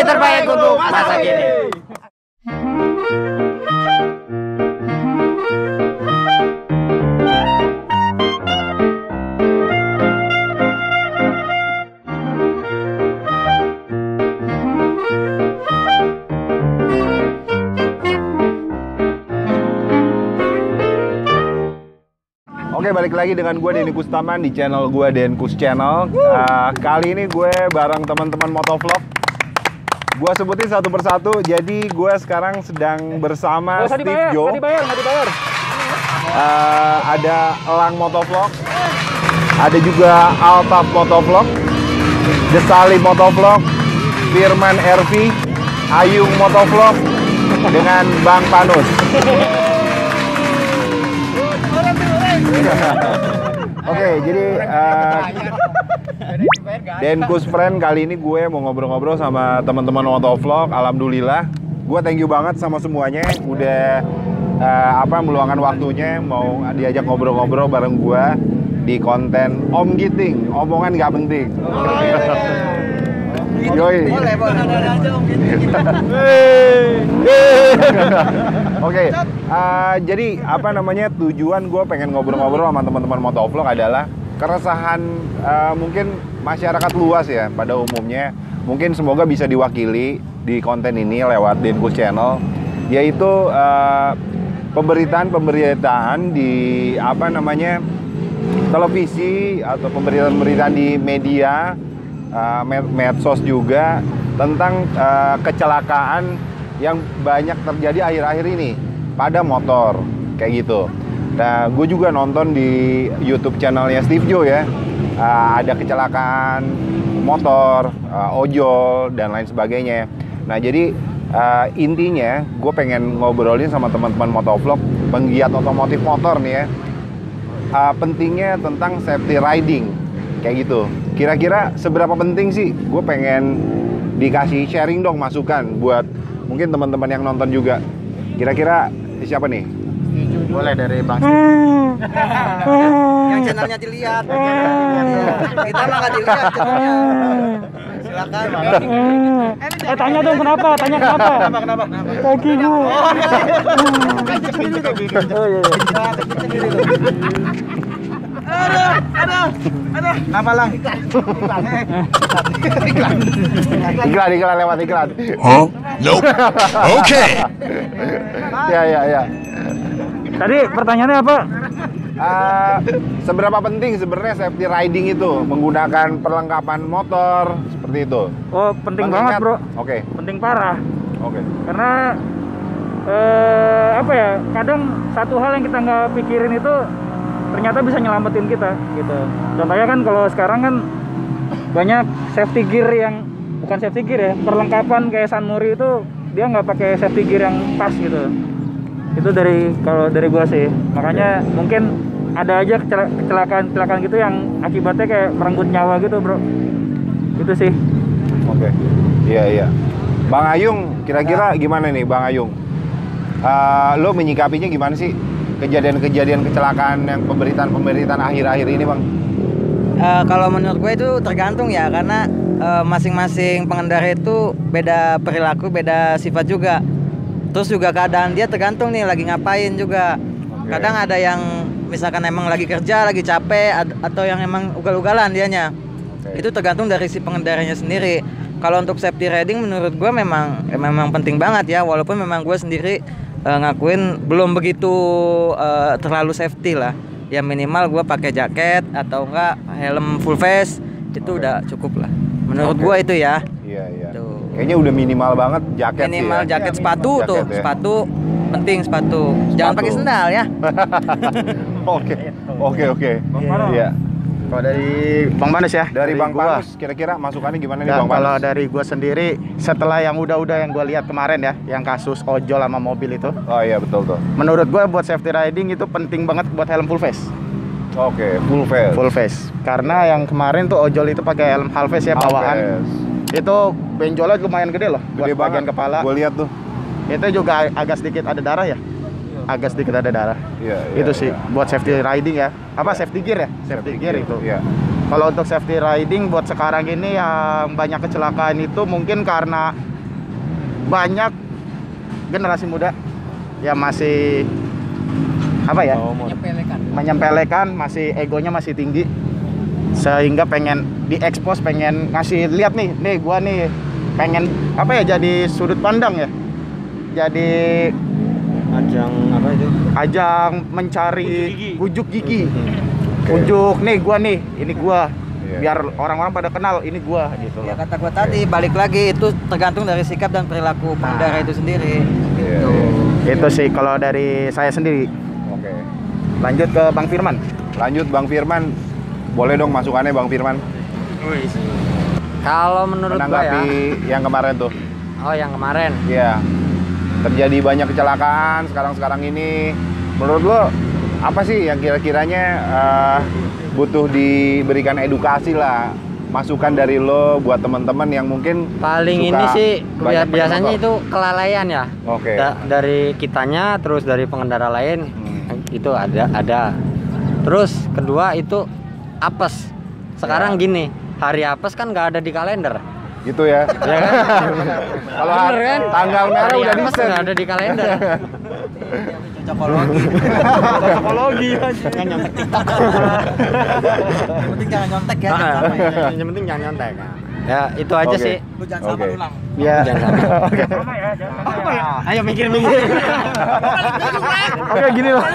terbaik untuk masa kini. Oke, balik lagi dengan gue Denny Kustaman di channel gue Denkus Channel. Kali ini gue bareng teman-teman motovlog. Gue sebutin satu persatu. Jadi gue sekarang sedang bersama Steve Jo. Nggak dibayar. Ada Elang Motovlog. Ada juga Altaf Motovlog, Desali Motovlog, Firman RV, Ayung Motovlog, dengan Bang Panus. Oke, jadi Denkus Friend kali ini gue mau ngobrol-ngobrol sama teman-teman motovlog. Alhamdulillah, gue thank you banget sama semuanya udah meluangkan waktunya mau diajak ngobrol-ngobrol bareng gue di konten Om Giting, omongan nggak penting. Yoi. Boleh aja Om Giting. Oke, jadi tujuan gue pengen ngobrol-ngobrol sama teman-teman motovlog adalah keresahan mungkin masyarakat luas ya pada umumnya. Mungkin semoga bisa diwakili di konten ini lewat Denkus Channel, yaitu pemberitaan di televisi atau pemberitaan di media, medsos juga tentang kecelakaan yang banyak terjadi akhir-akhir ini pada motor kayak gitu. Nah, gue juga nonton di YouTube channelnya Steve Jo ya, ada kecelakaan motor, ojol dan lain sebagainya. Nah, jadi intinya gue pengen ngobrolin sama teman-teman motovlog penggiat otomotif motor nih ya, pentingnya tentang safety riding kayak gitu. Kira-kira seberapa penting sih? Gue pengen dikasih sharing dong, masukan buat mungkin teman-teman yang nonton juga. Kira-kira siapa nih? Boleh dari Bang Yang channelnya dilihat. Kita mah nggak dilihat channelnya. Silakan. Tanya dong kenapa? Kenapa? Kaki gua. Oh iya. Aduh. Kenapa Lang? Iklan lewat iklan. Huh? Nope. Oke. Ya. Tadi pertanyaannya apa? Seberapa penting sebenarnya safety riding itu, menggunakan perlengkapan motor seperti itu? Oh, penting banget, Bro. Oke. Penting parah. Oke. Karena kadang satu hal yang kita nggak pikirin itu ternyata bisa nyelamatin kita gitu. Contohnya kan kalau sekarang kan banyak safety gear yang bukan safety gear ya, perlengkapan kayak Sunmori itu dia nggak pakai safety gear yang pas gitu. Itu kalau dari gua sih. Makanya mungkin ada aja kecelakaan gitu yang akibatnya kayak merenggut nyawa gitu, Bro. Itu sih. Oke. Iya. Bang Ayung, kira-kira gimana nih Bang Ayung? Lo menyikapinya gimana sih kejadian-kejadian kecelakaan yang pemberitaan akhir-akhir ini, Bang? Kalau menurut gue itu tergantung ya, karena masing-masing pengendara itu beda perilaku, beda sifat juga. Terus juga keadaan dia tergantung nih lagi ngapain juga. Okay. Kadang ada yang misalkan emang lagi kerja, lagi capek, atau yang emang ugal-ugalan dianya. Okay. Itu tergantung dari si pengendaranya sendiri. Kalau untuk safety riding menurut gue memang penting banget ya, walaupun memang gue sendiri ngakuin belum begitu terlalu safety lah. Ya minimal gue pakai jaket atau enggak helm full face itu udah cukup lah. Menurut gue itu ya. Iya. Tuh. Kayaknya udah minimal banget jaket Minimal sih ya. jaket, sepatu Jaket tuh, ya. sepatu penting sepatu. Jangan pakai sendal ya. Oke. Iya. Kalau dari Bang Manus ya? Dari Bang gua. Panus, kira-kira masukannya gimana nih Dan Bang Panus? kalau dari gue sendiri, setelah yang udah yang gue lihat kemarin ya, yang kasus ojol sama mobil itu, Oh iya betul tuh. menurut gue buat safety riding itu penting banget buat helm full face. Oke, full face. Full face. Karena yang kemarin tuh ojol itu pakai helm half face ya, bawaan. Itu benjolnya lumayan gede loh buat Gede bagian banget. kepala. Gue lihat tuh. Itu juga agak sedikit ada darah ya. Agak sedikit ada darah. Iya. Itu sih buat safety riding ya. Apa safety gear ya? Safety gear itu. Iya. Kalau untuk safety riding buat sekarang ini yang banyak kecelakaan itu mungkin karena banyak generasi muda yang masih apa ya? Menyempelekan, masih egonya masih tinggi. Sehingga pengen diekspos, pengen ngasih lihat nih gua nih pengen apa ya, jadi sudut pandang ya. Jadi ajang mencari ujuk gigi. Ujuk nih gua nih, ini gua. Biar orang-orang pada kenal ini gua gitu loh. Ya kata gua tadi balik lagi itu tergantung dari sikap dan perilaku pengendara itu sendiri. Gitu. Itu sih kalau dari saya sendiri. Oke. Lanjut ke Bang Firman. Lanjut Bang Firman. Boleh dong masukannya Bang Firman. Kalau menurut gua ya. Menanggapi yang kemarin tuh. Oh, yang kemarin. Iya. Terjadi banyak kecelakaan sekarang ini. Menurut lo apa sih yang kira-kiranya butuh diberikan edukasi lah, masukan dari lo buat teman-teman yang mungkin paling ini sih biasanya itu kelalaian ya. Oke. Dari kitanya, terus dari pengendara lain itu ada. Terus kedua itu apes. Sekarang gini, hari apes kan nggak ada di kalender. Gitu ya. Ya kan? Kalau kan? tanggal merah Hari udah apes di-set. nggak ada di kalender. Cocokologi aja. Jangan nyontek TikTok. Yang penting jangan nyontek ya. Sama ya. Yang penting jangan nyontek. Ya itu aja Oke. sih. Lu jangan sama ulang. Ya. Oke. Sama ya, jangan sama ya. Ayo mikir. Oke, gini loh.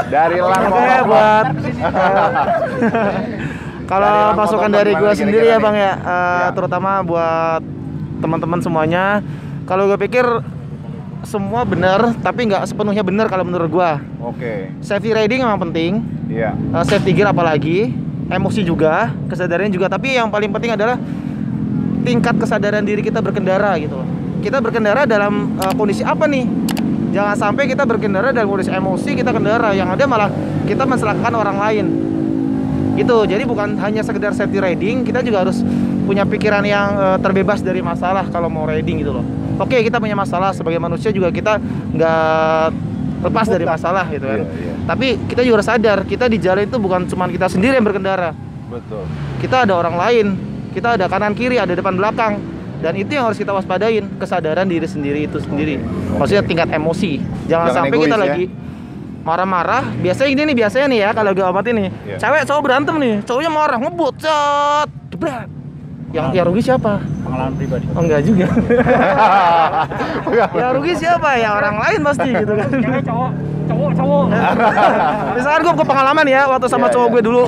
Dari lang Oke, buat kalau Dari masukan Lang dari Motor gue gimana sendiri ya kira-kira Bang ya, Ya. terutama buat teman-teman semuanya, kalau gue pikir semua benar, tapi nggak sepenuhnya benar kalau menurut gue. Oke. Safety riding memang penting, Iya. safety gear apalagi, emosi juga, kesadaran juga, tapi yang paling penting adalah tingkat kesadaran diri kita berkendara gitu loh. Kita berkendara dalam kondisi apa nih? Jangan sampai kita berkendara dalam kondisi emosi kita kendara, yang ada malah kita mencelakakan orang lain. Gitu. Jadi bukan hanya sekedar safety riding, kita juga harus punya pikiran yang terbebas dari masalah kalau mau riding gitu loh. Oke, kita punya masalah sebagai manusia juga, kita nggak lepas dari masalah gitu kan. Iya. Tapi kita juga harus sadar, kita di jalan itu bukan cuma kita sendiri yang berkendara. Betul. Kita ada orang lain, kita ada kanan kiri, ada depan belakang. Dan itu yang harus kita waspadain, kesadaran diri sendiri itu sendiri. Maksudnya tingkat emosi. Jangan sampai egois, kita ya. lagi marah-marah. Biasanya nih ya kalau gue amatin nih. Iya. Cewek cowok berantem nih, cowoknya marah, ngebut, cet, jebret. Yang rugi siapa? Pengalaman pribadi. Oh enggak juga. Yang rugi siapa? Ya orang lain pasti gitu kan. Cewek cowok. Misalkan gue pengalaman ya waktu sama Iya, cowok iya. gue dulu.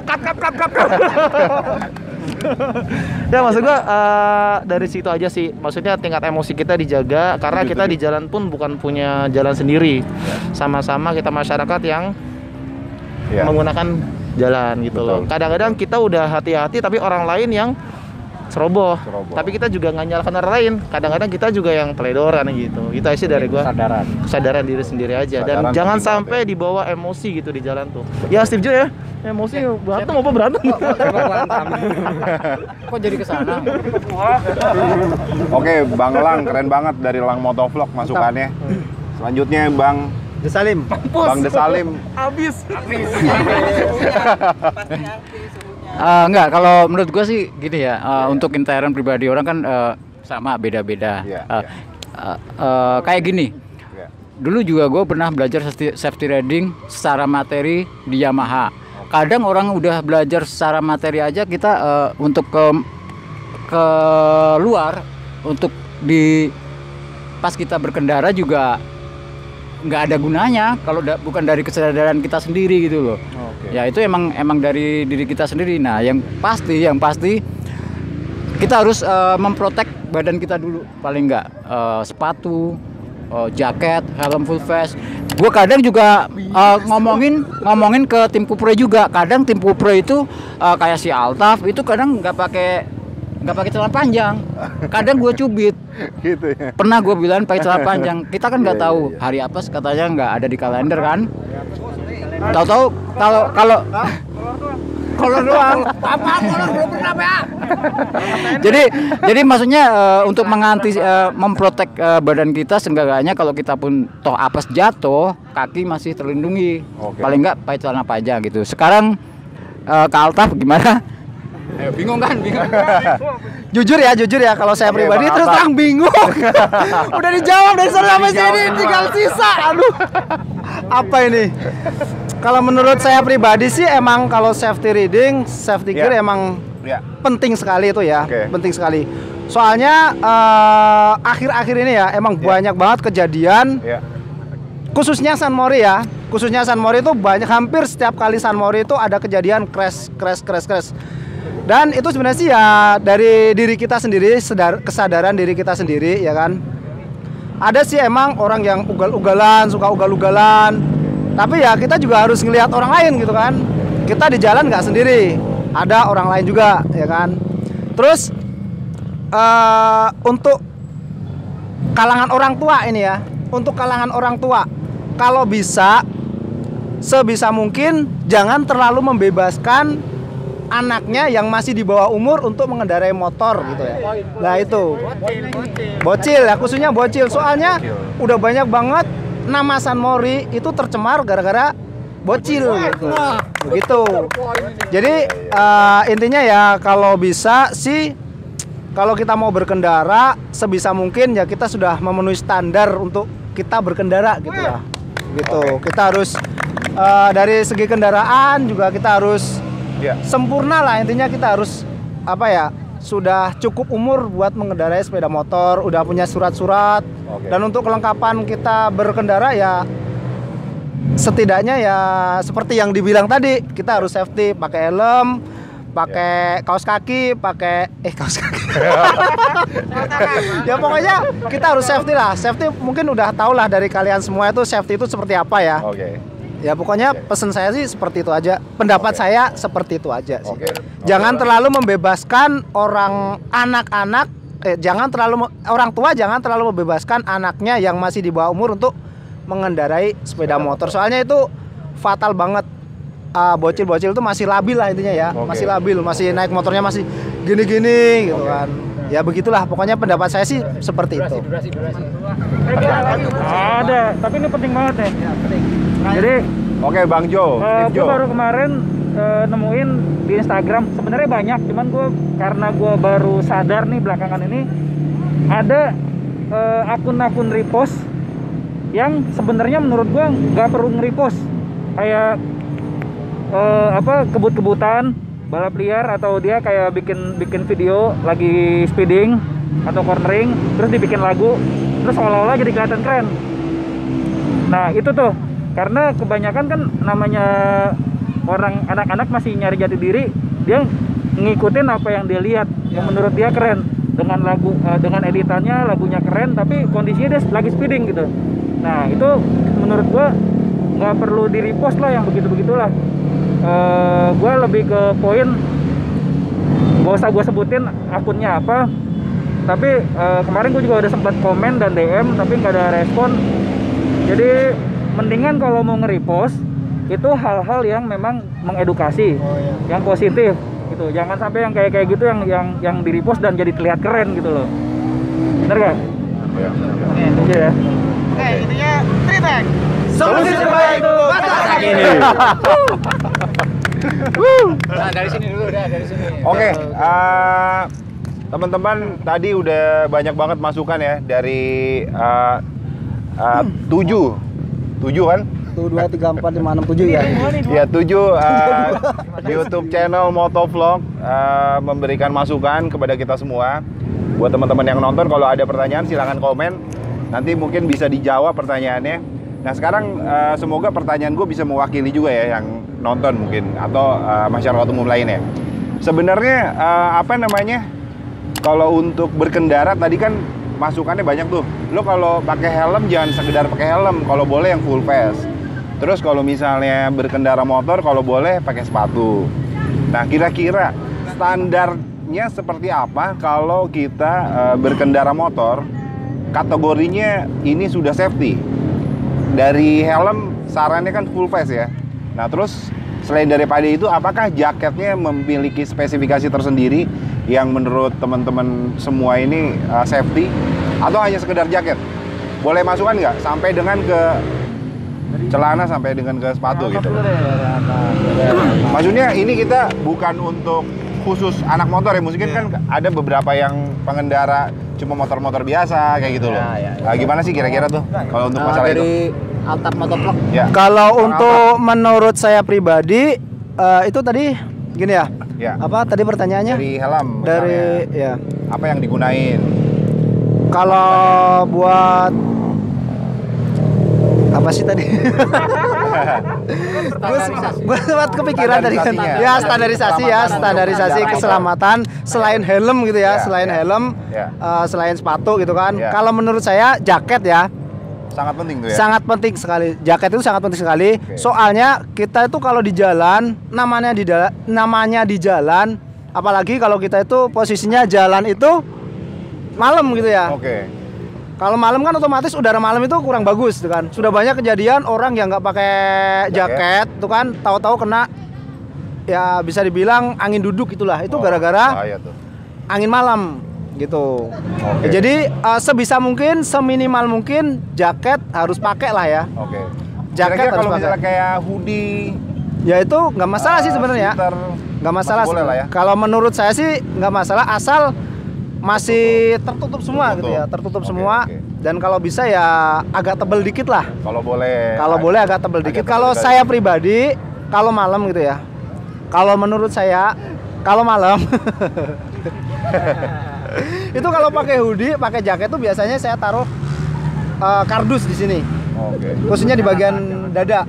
Cut. Ya maksud gue dari situ aja sih. Maksudnya tingkat emosi kita dijaga karena kita di jalan pun bukan punya jalan sendiri. Sama-sama kita masyarakat yang Iya. menggunakan jalan gitu loh. Betul. Kadang-kadang kita udah hati-hati tapi orang lain yang ceroboh. Tapi kita juga nggak nyalakan orang lain. Kadang-kadang kita juga yang teledoran gitu. Itu aja sih dari gua. Kesadaran diri sendiri aja. Dan Kesadaran jangan penting sampai dibawa emosi gitu di jalan tuh. Ya setuju ya. Emosi berantem apa berantem? Kok jadi kesana? Oke, Bang Lang, keren banget dari Lang Motovlog masukannya. Selanjutnya Bang Desalim. Bang Desalim. Habis. Enggak, kalau menurut gue sih gini ya, untuk intern pribadi orang kan sama beda-beda. Iya, Kayak gini, Iya. dulu juga gue pernah belajar safety riding secara materi di Yamaha. Kadang orang udah belajar secara materi aja, kita untuk ke luar, untuk di pas kita berkendara juga nggak ada gunanya kalau bukan dari kesadaran kita sendiri gitu loh. Oke. Ya itu emang dari diri kita sendiri. Nah yang pasti kita harus memprotek badan kita dulu, paling nggak sepatu, jaket, helm full face. Gue kadang juga ngomongin ke tim Kupre juga. Kadang tim Kupre itu kayak si Altaf itu kadang nggak pakai celana panjang. Kadang gue cubit. Gitu ya. Pernah gue bilang pakai celana panjang. Kita kan nggak Iya, tahu iya. hari apes katanya nggak ada di kalender kan. Tahu-tahu kalau kolor doang. Apa kolor belum pernah ya? Jadi maksudnya untuk memprotek badan kita, seenggaknya kalau kita pun toh apes jatuh, kaki masih terlindungi. Oke. Paling nggak pakai celana panjang gitu. Sekarang Kak Altaf gimana? Ayo, bingung kan? Jujur ya kalau saya Oke, pribadi Bang terus Alta. terang bingung. Udah dijawab dari sana sampai sini tinggal sisa. Aduh. Apa ini? Kalau menurut saya pribadi sih emang kalau safety reading, safety gear Ya. emang Ya. penting sekali itu ya. Oke. Penting sekali. Soalnya akhir-akhir ini ya emang banyak banget kejadian Ya. khususnya San Mori ya. Khususnya San Mori itu banyak, hampir setiap kali San Mori itu ada kejadian crash. Dan itu sebenarnya sih ya dari diri kita sendiri, kesadaran diri kita sendiri ya kan. Ada sih emang orang yang ugal-ugalan, suka ugal-ugalan. Tapi ya kita juga harus ngelihat orang lain gitu kan. Kita di jalan nggak sendiri, ada orang lain juga ya kan. Terus untuk kalangan orang tua ini ya, untuk kalangan orang tua, kalau bisa sebisa mungkin jangan terlalu membebaskan anaknya yang masih di bawah umur untuk mengendarai motor gitu ya. Nah itu bocil ya, khususnya bocil. Soalnya udah banyak banget nama San Mori itu tercemar gara-gara bocil gitu. Begitu. Jadi intinya ya kalau bisa sih, kalau kita mau berkendara sebisa mungkin ya kita sudah memenuhi standar untuk kita berkendara gitu ya. Gitu. Kita harus dari segi kendaraan juga kita harus sempurna lah, intinya kita harus apa ya, sudah cukup umur buat mengendarai sepeda motor, udah punya surat-surat. Dan untuk kelengkapan kita berkendara ya setidaknya ya seperti yang dibilang tadi, kita harus safety, pakai helm, pakai kaos kaki, pakai kaos kaki. Ya pokoknya kita harus safety lah. Safety mungkin udah tau lah dari kalian semua itu safety itu seperti apa ya. Ya pokoknya pesan saya sih seperti itu aja. Pendapat saya seperti itu aja sih. Jangan terlalu membebaskan orang tua jangan terlalu membebaskan anaknya yang masih di bawah umur untuk mengendarai sepeda motor. Soalnya itu fatal banget. Bocil-bocil itu masih labil lah intinya ya. Masih labil, masih naik motornya masih gini-gini gitu kan. Ya begitulah, pokoknya pendapat saya sih seperti itu. Ada, tapi ini penting banget nih. Jadi Bang Jo. gue baru kemarin nemuin di Instagram, sebenarnya banyak, cuman karena gue baru sadar nih belakangan ini ada akun-akun repost yang sebenarnya menurut gue nggak perlu nge-repost, kayak kebut-kebutan balap liar, atau dia kayak bikin video lagi speeding atau cornering terus dibikin lagu terus seolah-olah jadi kelihatan keren. Nah itu tuh karena kebanyakan kan namanya orang anak-anak masih nyari jati diri, dia ngikutin apa yang dia lihat yang menurut dia keren, dengan lagu dengan editannya lagunya keren tapi kondisinya dia lagi speeding gitu. Nah itu menurut gua nggak perlu di repost lah yang begitu-begitulah. Gue lebih ke poin, gak usah gue sebutin akunnya apa, tapi kemarin gue juga udah sempat komen dan DM tapi nggak ada respon. Jadi mendingan kalau mau nge-repost itu hal-hal yang memang mengedukasi, yang positif gitu. Jangan sampai yang kayak gitu yang di-repost dan jadi terlihat keren gitu loh. Bener gak? Iya ya. Oke, intinya Tritek solusi terbaik masa kini. Nah, dari sini dulu dah, dari sini. Teman-teman tadi udah banyak banget masukan ya dari 7 kan? 1, 2, 3, 4, 5, 6, 7 ya. Ya 7 YouTube channel Motovlog memberikan masukan kepada kita semua. Buat teman-teman yang nonton, kalau ada pertanyaan silahkan komen. Nanti mungkin bisa dijawab pertanyaannya. Nah sekarang semoga pertanyaan gue bisa mewakili juga ya yang nonton mungkin, atau masyarakat umum lainnya. Sebenarnya kalau untuk berkendara tadi kan masukannya banyak tuh. Lo kalau pakai helm jangan sekedar pakai helm, kalau boleh yang full face. Terus kalau misalnya berkendara motor, kalau boleh pakai sepatu. Nah kira-kira standarnya seperti apa kalau kita berkendara motor? Kategorinya ini sudah safety. Dari helm sarannya kan full face ya. Nah terus selain daripada itu, apakah jaketnya memiliki spesifikasi tersendiri yang menurut teman-teman semua ini safety, atau hanya sekedar jaket? Boleh masukan nggak sampai dengan ke celana, sampai dengan ke sepatu gitu? Maksudnya ini kita bukan untuk khusus anak motor ya, mungkin kan ada beberapa yang pengendara cuma motor-motor biasa kayak gitu loh. Nah, gimana sih kira-kira tuh kalau untuk masalah dari itu? Altap Motovlog. Ya. Kalau untuk menurut saya pribadi itu tadi gini ya. Ya. Apa tadi pertanyaannya? Dari helm. Dari misalnya. ya. Apa yang digunain? Kalau buat apa sih tadi? Gue sempat kepikiran tadi kan. Ya standarisasi keselamatan selain helm gitu ya, selain helm, selain sepatu gitu kan. Kalau menurut saya jaket ya. Sangat penting tuh ya. Sangat penting sekali. Jaket itu sangat penting sekali. Soalnya kita itu kalau di jalan, namanya di jalan, apalagi kalau kita itu posisinya jalan itu malam gitu ya. Kalau malam kan otomatis udara malam itu kurang bagus tuh kan. Sudah banyak kejadian orang yang nggak pakai jaket tuh kan, tahu-tahu kena ya bisa dibilang angin duduk itulah. Itu gara-gara angin malam gitu. Jadi sebisa mungkin, seminimal mungkin jaket harus pakai lah ya. Jaket harus kalau pakai. misalnya kayak hoodie, ya itu nggak masalah sih sebenarnya. Nggak masalah. Ya? Kalau menurut saya sih nggak masalah asal masih tertutup semua gitu ya, tertutup semua. Dan kalau bisa ya agak tebel dikit lah. Kalau boleh. Kalau boleh agak tebel dikit. Kalau saya pribadi, kalau malam gitu ya. Kalau menurut saya, kalau malam itu kalau pakai hoodie, pakai jaket tuh biasanya saya taruh kardus di sini. Khususnya di bagian dada.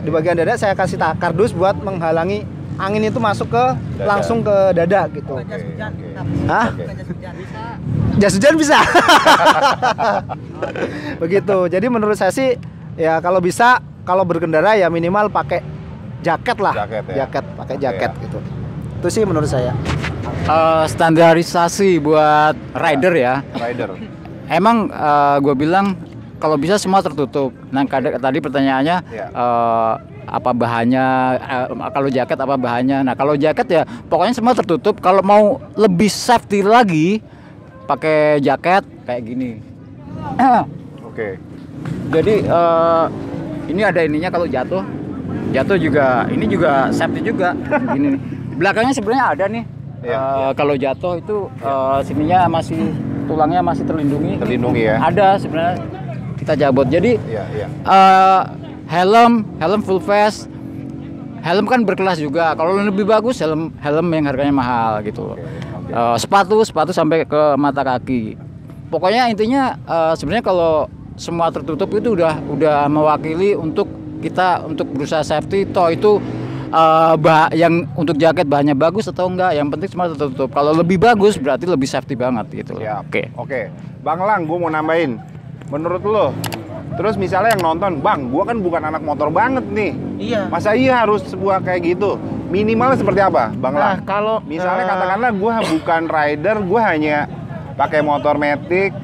Di bagian dada saya kasih kardus buat menghalangi angin itu masuk ke langsung ke dada gitu. Hah? Jas hujan bisa. Begitu. Jadi menurut saya sih ya kalau bisa kalau berkendara ya minimal pakai jaket lah. Jaket, pakai jaket gitu. Itu sih menurut saya. Standarisasi buat rider ya. Emang gue bilang kalau bisa semua tertutup. Nah tadi pertanyaannya apa bahannya, kalau jaket apa bahannya. Nah kalau jaket ya pokoknya semua tertutup. Kalau mau lebih safety lagi pakai jaket kayak gini. Jadi ini ada ininya, kalau jatuh juga ini juga safety juga. Gini nih. Belakangnya sebenarnya ada nih. Kalau jatuh itu sininya masih, tulangnya masih terlindungi ya. Ada sebenarnya, kita jabot. Jadi helm full face. Helm kan berkelas juga. Kalau lebih bagus helm yang harganya mahal gitu. Sepatu sampai ke mata kaki. Pokoknya intinya sebenarnya kalau semua tertutup itu udah mewakili untuk kita untuk berusaha safety. Toh itu yang untuk jaket bahannya bagus atau enggak, yang penting semua tertutup. Kalau lebih bagus berarti lebih safety banget gitu. Oke. Bang Lang, gue mau nambahin. Menurut lo, terus misalnya yang nonton, Bang, gue kan bukan anak motor banget nih. Iya. Masa iya harus sebuah kayak gitu? Minimal seperti apa, Bang Lang? Kalau misalnya katakanlah gue bukan rider, gue hanya pakai motor metik,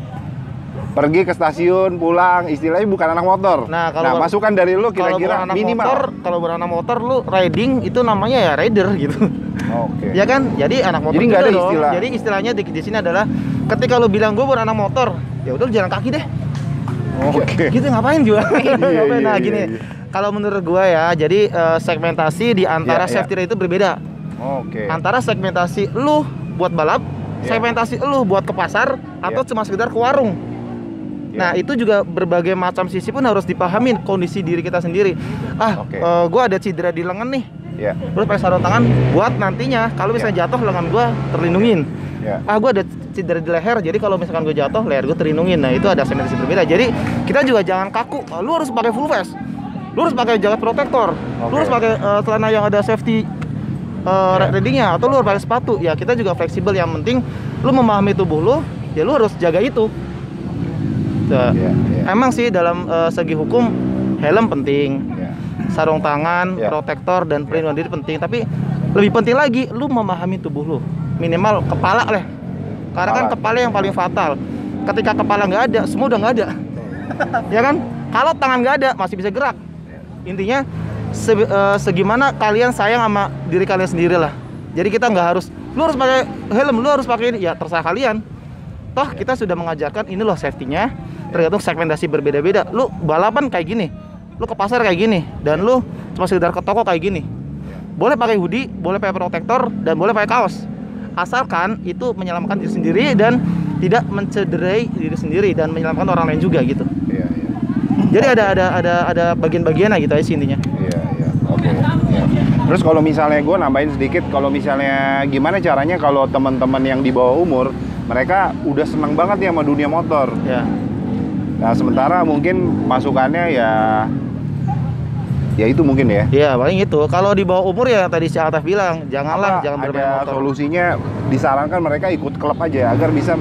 pergi ke stasiun, pulang, istilahnya bukan anak motor. Nah masukan dari lu kira-kira minimal. Kalau beranak motor lu riding itu namanya ya rider gitu. Ya kan? Jadi anak motor. Jadi nggak ada istilah. Jadi istilahnya di sini adalah ketika lu bilang gue beranak motor, ya udah lu jalan kaki deh. Gitu ngapain juga? Nah gini. Kalau menurut gua ya, jadi segmentasi di antara safety ride itu berbeda. Antara segmentasi lu buat balap, segmentasi lu buat ke pasar atau cuma sekedar ke warung. Nah itu juga berbagai macam sisi pun harus dipahamin kondisi diri kita sendiri. Gua ada cedera di lengan nih. Terus pakai sarung tangan buat nantinya kalau misalnya jatuh lengan gua terlindungin. Gua ada cedera di leher, jadi kalau misalkan gua jatuh leher gua terlindungin. Nah itu ada segmentasi berbeda. Jadi kita juga jangan kaku. Lu harus pakai full face. Lu harus pakai jaket protektor, lu harus pakai celana yang ada safety ridingnya, atau lu harus pakai sepatu. Ya kita juga fleksibel, yang penting lu memahami tubuh lu, ya lu harus jaga itu. Emang sih dalam segi hukum helm penting, sarung tangan, protektor dan pelindung diri penting. Tapi lebih penting lagi lu memahami tubuh lu, minimal kepala lah. Karena kan kepala yang paling fatal. Ketika kepala nggak ada, semua udah nggak ada. Ya kan? Kalau tangan nggak ada, masih bisa gerak. Intinya segimana kalian sayang sama diri kalian sendiri lah. Jadi kita nggak harus, lu harus pakai helm, lu harus pakai ini, ya terserah kalian. Toh kita sudah mengajarkan ini loh safety-nya, tergantung segmentasi berbeda-beda. Lu balapan kayak gini, lu ke pasar kayak gini, dan lu cuma sekedar ke toko kayak gini. Boleh pakai hoodie, boleh pakai protektor, dan boleh pakai kaos. asalkan itu menyelamatkan diri sendiri dan tidak mencederai diri sendiri dan menyelamatkan orang lain juga gitu. Iya, iya. Jadi ada bagian-bagiannya gitu aja sih intinya. Iya, iya. Oke. Iya. Terus kalau misalnya gue nambahin sedikit, kalau misalnya gimana caranya kalau teman-teman yang di bawah umur, mereka udah senang banget ya sama dunia motor. Ya. Nah, sementara mungkin masukannya ya itu mungkin ya. Iya, paling itu. Kalau di bawah umur ya tadi si Altaf bilang, jangan bermain Ada motor. solusinya, disarankan mereka ikut klub aja agar bisa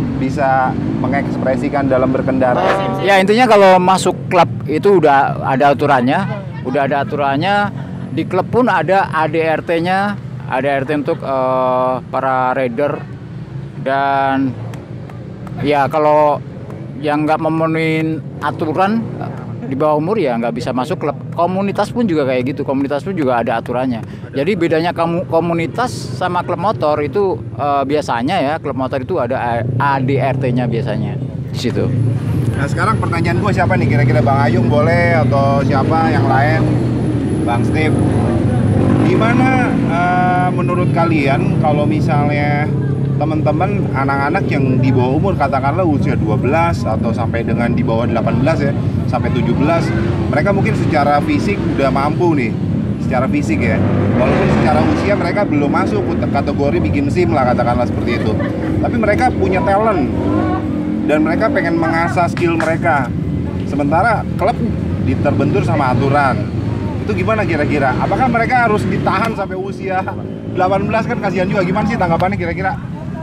mengekspresikan dalam berkendara. Ya intinya kalau masuk klub itu udah ada aturannya, Di klub pun ada ADRT-nya, ADRT untuk para rider. Dan ya kalau yang nggak memenuhi aturan di bawah umur ya nggak bisa masuk klub. Komunitas pun juga kayak gitu, komunitas pun juga ada aturannya. Jadi bedanya komunitas sama klub motor itu biasanya ya, klub motor itu ada ADRT-nya biasanya di situ. Nah sekarang pertanyaan gue siapa nih, kira-kira Bang Ayung boleh atau siapa yang lain, Bang Steve, gimana menurut kalian kalau misalnya teman-teman anak-anak yang di bawah umur, katakanlah usia 12 atau sampai dengan di bawah 18 ya, sampai 17, mereka mungkin secara fisik udah mampu nih, secara fisik ya, walaupun secara usia mereka belum masuk kategori bikin SIM lah, katakanlah seperti itu, tapi mereka punya talent dan mereka pengen mengasah skill mereka, sementara klub terbentur sama aturan. Itu gimana kira-kira? Apakah mereka harus ditahan sampai usia 18, kan kasihan juga, gimana sih tanggapannya kira-kira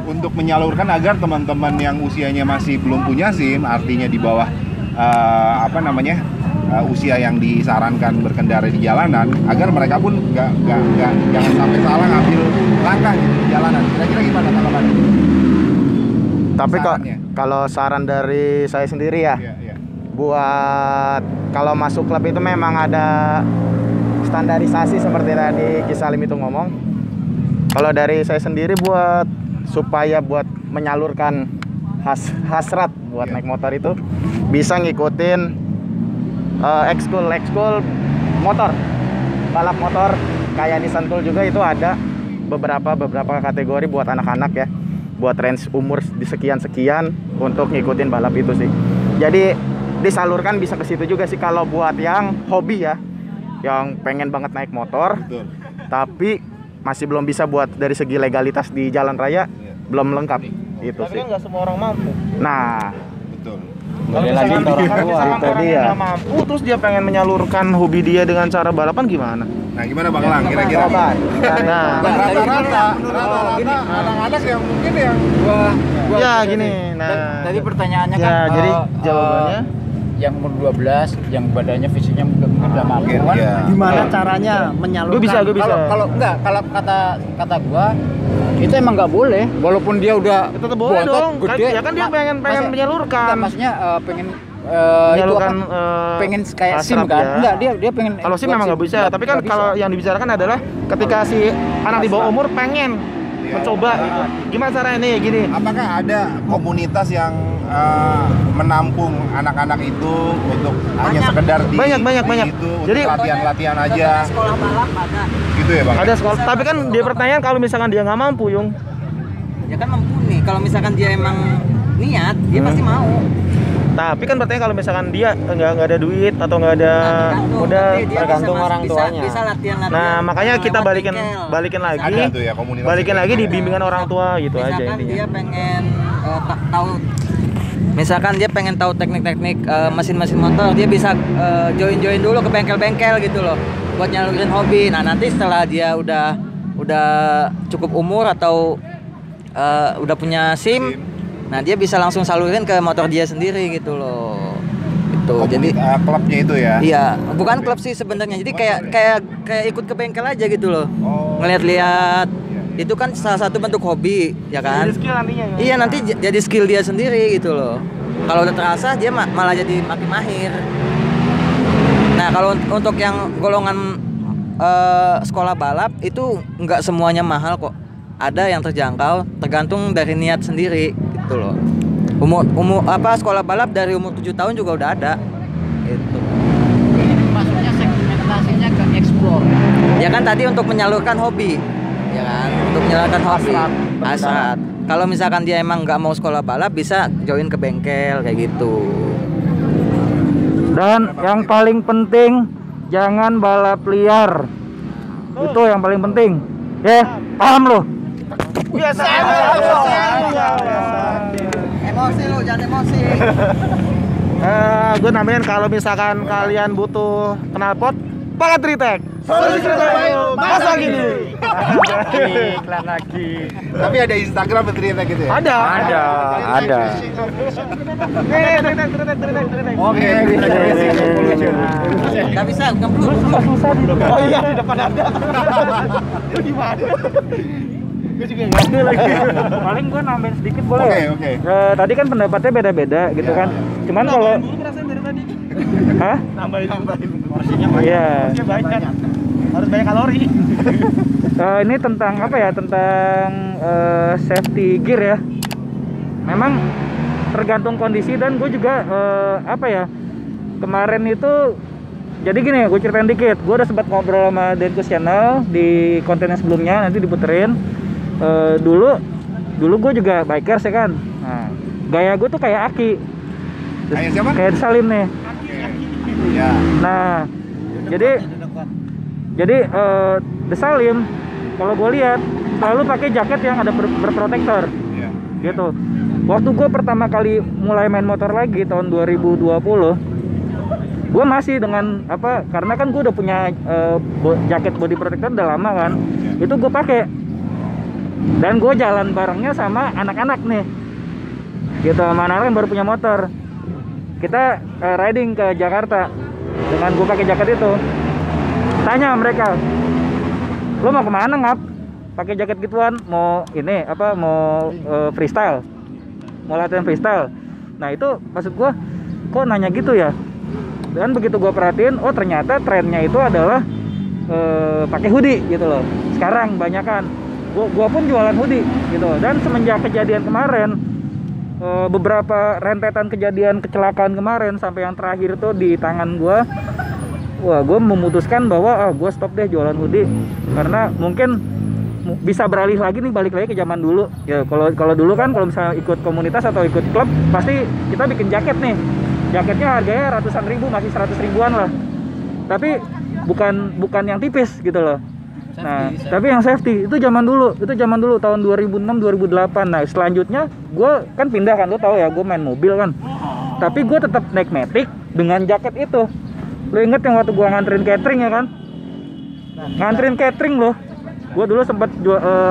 untuk menyalurkan agar teman-teman yang usianya masih belum punya SIM, artinya di bawah usia yang disarankan berkendara di jalanan, agar mereka pun jangan sampai salah ngambil langkah gitu di jalanan. Kira-kira gimana tanggapannya? Tapi kalau saran dari saya sendiri ya, buat kalau masuk klub itu memang ada standarisasi seperti tadi Ki Salim itu ngomong. Kalau dari saya sendiri supaya buat menyalurkan hasrat buat naik motor itu bisa ngikutin ekskul motor, balap motor kayak di Sentul juga itu ada beberapa kategori buat anak-anak ya, buat range umur di sekian untuk ngikutin balap itu sih. Jadi disalurkan bisa ke situ juga sih kalau buat yang hobi ya, yang pengen banget naik motor. Betul. Tapi masih belum bisa buat dari segi legalitas di jalan raya belum lengkap itu Tapi sih. kan nggak semua orang mampu. Nah, Betul. Kalau misalkan itu dia. nggak mampu, terus dia pengen menyalurkan hobi dia dengan cara balapan gimana? Nah gimana Bang Lang kira-kira? Nah, Rata-rata anak-anak yang mungkin yang ya gini. Nah, Tadi pertanyaannya ya, kan jadi jawabannya yang umur 12, yang badannya fisiknya udah mampu kan. Iya. Gimana caranya menyalurkan? gue bisa. Kalau kata gua itu emang nggak boleh, walaupun dia udah Tetap boleh bontot, dong. gede. Ya kan dia pengen menyalurkan. Maksudnya pengen Menyalurkan, itu apa? Pengen kayak SIM hasrat kan? ya. Enggak, dia pengen. Kalau SIM buat memang nggak bisa, tapi kan Nggak bisa. kalau yang dibicarakan adalah ketika si anak di bawah umur pengen mencoba gitu. Gimana caranya nih gini? apakah ada komunitas yang menampung anak-anak itu untuk hanya sekedar di Banyak. itu Jadi untuk latihan-latihan aja Sekolah balap ada. gitu ya Bang? ada sekolah, tapi kan dia pertanyaan kalau misalkan dia nggak mampu, Yung. Ya kan mampu nih, kalau misalkan dia emang niat, dia pasti mau. Tapi kan bertanya kalau misalkan dia nggak ada duit atau nggak ada modal. tergantung orang tuanya. Bisa latihan-latihan. Nah makanya kita lewat balikin bengkel. lagi, Ada tuh ya komunitas balikin kayak lagi gitu di ya. bimbingan orang tua gitu aja Misalkan intinya. dia pengen tahu, misalkan dia pengen tahu teknik-teknik mesin-mesin motor, dia bisa join dulu ke bengkel-bengkel gitu loh, buat nyalurin hobi. Nah nanti setelah dia udah cukup umur atau udah punya SIM, nah dia bisa langsung salurin ke motor dia sendiri gitu loh. Itu jadi klubnya itu ya. iya, bukan klub sih sebenarnya. Jadi kayak ikut ke bengkel aja gitu loh. Ngeliat-lihat. Itu kan salah satu bentuk hobi, ya kan? Jadi skill nantinya. Ya? Iya, nanti jadi skill dia sendiri gitu loh. Kalau udah terasa dia malah jadi makin mahir. Nah, kalau untuk yang golongan sekolah balap itu nggak semuanya mahal kok. Ada yang terjangkau, tergantung dari niat sendiri gitu loh. Sekolah balap dari umur 7 tahun juga udah ada. Gitu. Maksudnya segmentasinya ke explore. Ya kan tadi untuk menyalurkan hobi. Ya kan? Untuk menyalurkan hobi. Asal kalau misalkan dia emang nggak mau sekolah balap bisa join ke bengkel kayak gitu. Dan yang paling penting jangan balap liar. Itu yang paling penting. Paham lo? Biasa. Emosi lu, jangan emosi. Gue namain kalau misalkan kalian butuh knalpot, pakai Tritek. Solusi terbaik masa gini. Iklan lagi. Tapi ada Instagram Tritek gitu ya? Ada. Tritek. Oke. Nggak bisa, nggak perlu. Susah di depan. Oh iya, di depan ada. Lu di mana? Gue juga nggak ada lagi. Paling gue nambahin sedikit boleh. Oke. Tadi kan pendapatnya beda-beda gitu kan. Cuman kalau Hah? Nambahin. Porsinya banyak. Iya. Porsinya banyak. Harus banyak kalori. Ini tentang apa ya? Tentang safety gear ya. Memang tergantung kondisi dan gue juga apa ya? Kemarin itu jadi gini, gue ceritain dikit. Gue udah sempat ngobrol sama Denkus Channel di konten yang sebelumnya, nanti diputerin. Dulu gue juga bikers ya kan. Nah, gaya gue tuh kayak Aki. Kayak siapa? Kayak Salim nih. Ya. Nah, jadi The Salim kalau gue lihat selalu pakai jaket yang ada berprotektor. Iya. Gitu. Waktu gue pertama kali mulai main motor lagi tahun 2020, gue masih dengan apa? Karena kan gue udah punya jaket body protector udah lama kan. Itu gue pakai. Dan gue jalan barengnya sama anak-anak nih. Gitu, sama anak-anak yang baru punya motor. Kita riding ke Jakarta dengan gue pakai jaket itu. Tanya mereka, lo mau kemana ngap? Pakai jaket gituan? Mau ini apa? Mau freestyle? Mau latihan freestyle? Nah itu maksud gue, kok nanya gitu ya? Dan begitu gue perhatiin, oh ternyata trennya itu adalah pakai hoodie gitu loh. Sekarang banyak kan. Gue pun jualan hoodie gitu. Dan semenjak kejadian kemarin, beberapa rentetan kejadian kecelakaan kemarin sampai yang terakhir tuh di tangan gue, wah gue memutuskan bahwa gue stop deh jualan hoodie karena mungkin bisa beralih lagi nih, balik lagi ke zaman dulu ya. Kalau dulu kan kalau misalnya ikut komunitas atau ikut klub pasti kita bikin jaket nih, jaketnya harganya ratusan ribu, masih 100 ribuan lah, tapi bukan yang tipis gitu loh. Nah, tapi yang safety itu zaman dulu tahun 2006 2008. Nah, selanjutnya gue kan pindah kan, lo tau ya, gue main mobil kan. Tapi gue tetap naik Matic dengan jaket itu. Lo inget yang waktu gue nganterin catering ya kan? Nganterin catering lo. Gue dulu sempat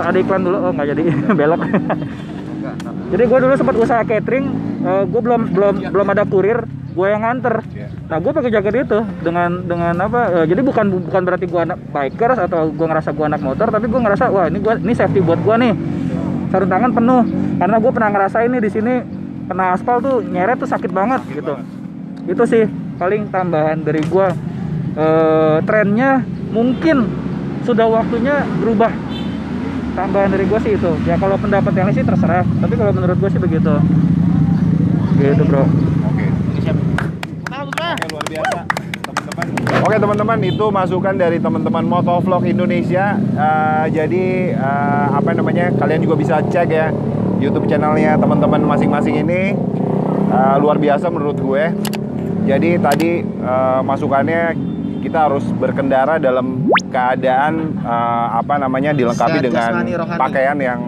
ada iklan dulu, nggak jadi belok. Jadi gue dulu sempat usaha catering, gue belum ada kurir, gue yang nganter. Nah, gue pakai jaket itu dengan apa? Jadi bukan berarti gue anak bikers atau gue ngerasa gue anak motor, tapi gue ngerasa wah ini safety buat gue nih. Sarung tangan penuh, karena gue pernah ngerasain nih di sini kena aspal tuh nyeret tuh sakit banget gitu. Itu sih paling tambahan dari gue. Trennya mungkin sudah waktunya berubah. Tambahan dari gue sih itu. Ya kalau pendapat yang lain sih terserah, tapi kalau menurut gue sih begitu. Gitu bro. Luar biasa teman-teman. Oke teman-teman, itu masukan dari teman-teman Motovlog Indonesia. Jadi apa namanya, kalian juga bisa cek ya YouTube channelnya teman-teman masing-masing ini. Luar biasa menurut gue. Jadi tadi masukannya kita harus berkendara dalam keadaan apa namanya, dilengkapi dengan pakaian yang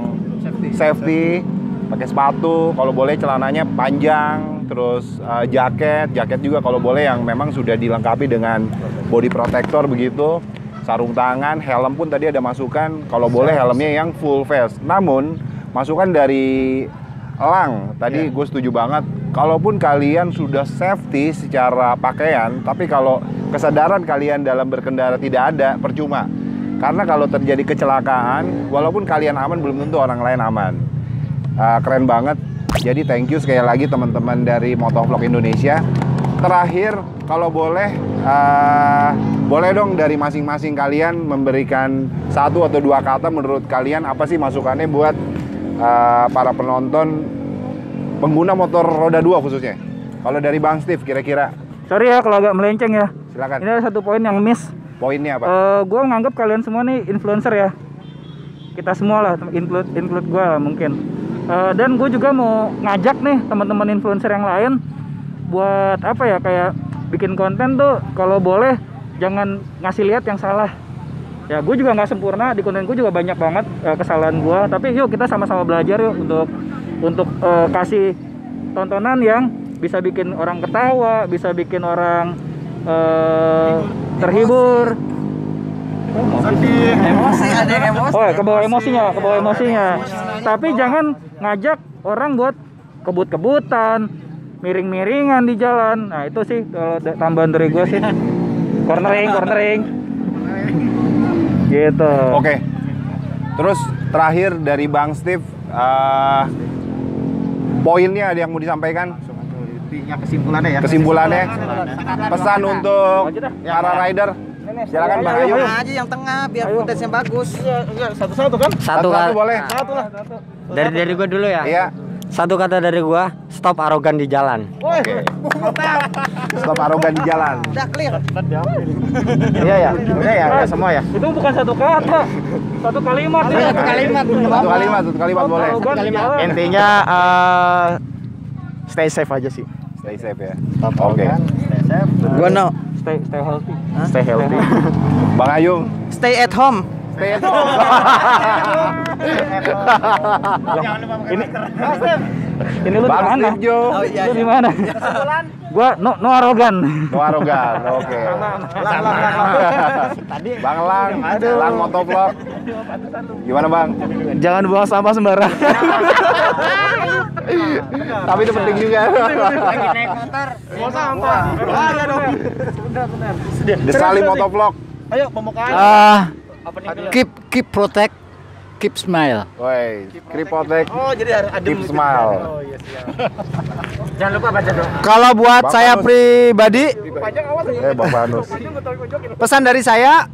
safety, pakai sepatu, kalau boleh celananya panjang, terus jaket juga kalau boleh yang memang sudah dilengkapi dengan body protector begitu, sarung tangan, helm pun tadi ada masukan, kalau boleh helmnya yang full face. Namun masukan dari Elang tadi gue setuju banget, kalaupun kalian sudah safety secara pakaian, tapi kalau kesadaran kalian dalam berkendara tidak ada, percuma. Karena kalau terjadi kecelakaan, walaupun kalian aman, belum tentu orang lain aman. Keren banget. Jadi thank you sekali lagi teman-teman dari Motovlog Indonesia. Terakhir, kalau boleh boleh dong dari masing-masing kalian memberikan 1 atau 2 kata menurut kalian apa sih masukannya buat para penonton pengguna motor roda 2 khususnya. Kalau dari Bang Steve kira-kira. Sorry ya kalau agak melenceng ya. Silakan. Ini ada satu poin yang miss. Poinnya apa? Gue nganggap kalian semua nih influencer ya. kita semua lah, include gue lah mungkin. Dan gue juga mau ngajak nih teman-teman influencer yang lain buat apa ya, kayak bikin konten tuh kalau boleh jangan ngasih lihat yang salah. Ya gue juga nggak sempurna, di konten gue juga banyak banget kesalahan gue, tapi yuk kita sama-sama belajar yuk untuk kasih tontonan yang bisa bikin orang ketawa, bisa bikin orang terhibur. Emosi, ada yang emosi. Oh, kebawa emosinya. Tapi jangan ngajak orang buat kebut-kebutan, miring-miringan di jalan. Nah, itu sih kalau tambahan dari gue sih. Cornering. Gitu. Oke. Terus terakhir dari Bang Steve, poinnya ada yang mau disampaikan? Kesimpulannya. Pesan untuk para rider. Silakan Bang Ayu. Aja yang tengah biar footage-nya bagus. Satu-satu kan? Satu kata boleh. Satu lah. dari gue dulu ya. Iya. Satu kata dari gue, stop arogan di jalan. Oke. Stop arogan di jalan. Udah clear. Iya ya, udah ya, udah semua ya. Itu bukan satu kata, satu kalimat. Satu kalimat boleh. Intinya stay safe aja sih. Stay safe ya. Oke. Gua no. Stay healthy. Stay healthy. Bang Ayu. Stay at home. Stay at home. Ini lu di Bang mana? Steve Jo. Lu di mana? Gua no arogan. No arogan. Oke. Bang Lang Motovlog. Gimana Bang? Jangan buang sampah sembarang. Tapi itu penting juga. Lagi naik motor. Buang sampah. Iya dong. Desali Motovlog. Ayo pembukaan. Keep protect, keep smile. Woi, Kripotek. Oh, jadi harus adem. Keep smile. Oh, iya siap. Jangan lupa baca doa. Kalau buat Bang saya Panus. pribadi, Bang Panus. pesan dari saya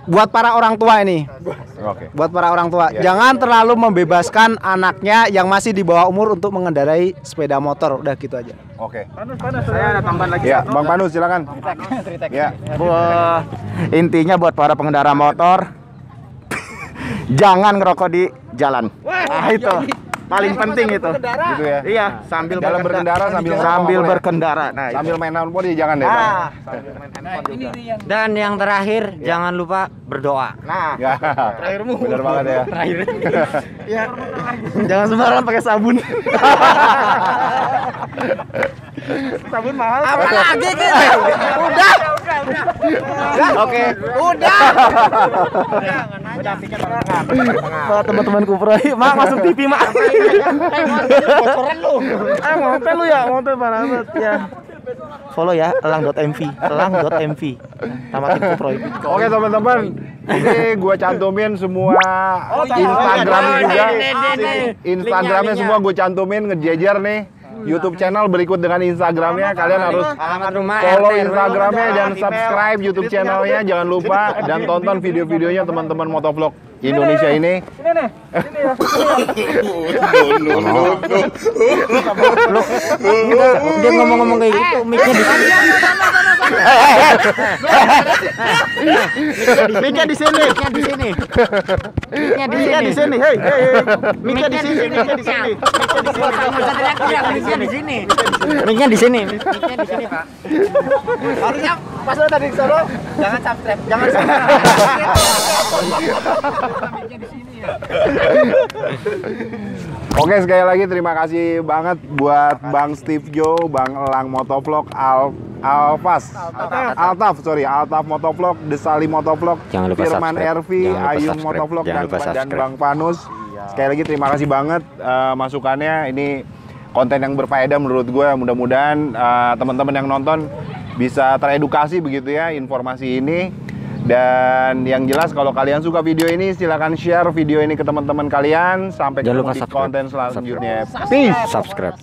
buat para orang tua ini. Oke. Buat para orang tua, Ya. jangan terlalu membebaskan anaknya yang masih di bawah umur untuk mengendarai sepeda motor. Udah gitu aja. Oke. Panas. Saya ada tambahan lagi. Ya, Bang Panus silakan. Ya. Intinya buat para pengendara motor, jangan ngerokok di jalan. Itu paling penting itu. Gitu ya. Iya, sambil Dalam berkendara sambil sambil ngomong, berkendara. Nah, itu. Sambil main handphone ya jangan deh, Bang. Dan yang terakhir, jangan lupa berdoa. Nah, Ya. Bener banget ya. ya. Jangan sembarangan pakai sabun. Sabun mahal. Apalagi gitu. Udah. Oke. Udah. Pak teman-teman Kuprai, Mak masuk TV, Mak. Kotoran lu. Ngopen lu ya, ngopen banget ya. Follow ya, elang.mv. Tamatin Kuprai. Oke teman-teman, ini gue cantumin semua Instagramnya juga. Instagramnya semua gue cantumin, ngejejer nih. YouTube channel berikut dengan Instagramnya. Kalian harus Alamat rumah, follow RT, Instagramnya dan subscribe YouTube channelnya. Jangan lupa dan tonton video-videonya teman-teman Motovlog Indonesia ini. Ini nih. Ini ya. Dia ngomong-ngomong kayak gitu, mic-nya di sini. Mic-nya di sini. Mic-nya di sini. Mic-nya di Mic-nya sini. di sini. Hei. Mic-nya di sini. Mic-nya di sini. Mic-nya di sini. Mic-nya di sini. Mic-nya di sini, Pak. Harusnya pas lu tadi ke sono jangan subscribe. Jangan Oke, sekali lagi terima kasih banget buat Bang Steve Jo, Bang Elang Motovlog, Altaf Motovlog, Desali Motovlog, Jangan lupa Firman subscribe. RV, Jangan lupa Ayung subscribe. Motovlog Jangan lupa dan subscribe. Bang Panus. Sekali lagi terima kasih banget masukannya. Ini konten yang berfaedah menurut gue. Mudah-mudahan teman-teman yang nonton bisa teredukasi begitu ya informasi ini. Dan yang jelas kalau kalian suka video ini silakan share video ini ke teman-teman kalian. Sampai Jangan ketemu lupa di subscribe. konten selanjutnya. Peace. Subscribe.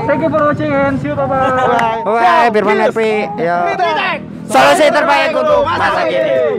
Thank you for watching and see you, bye-bye. Bye, Firman RV. Ya. Solusi terbaik untuk masa kini.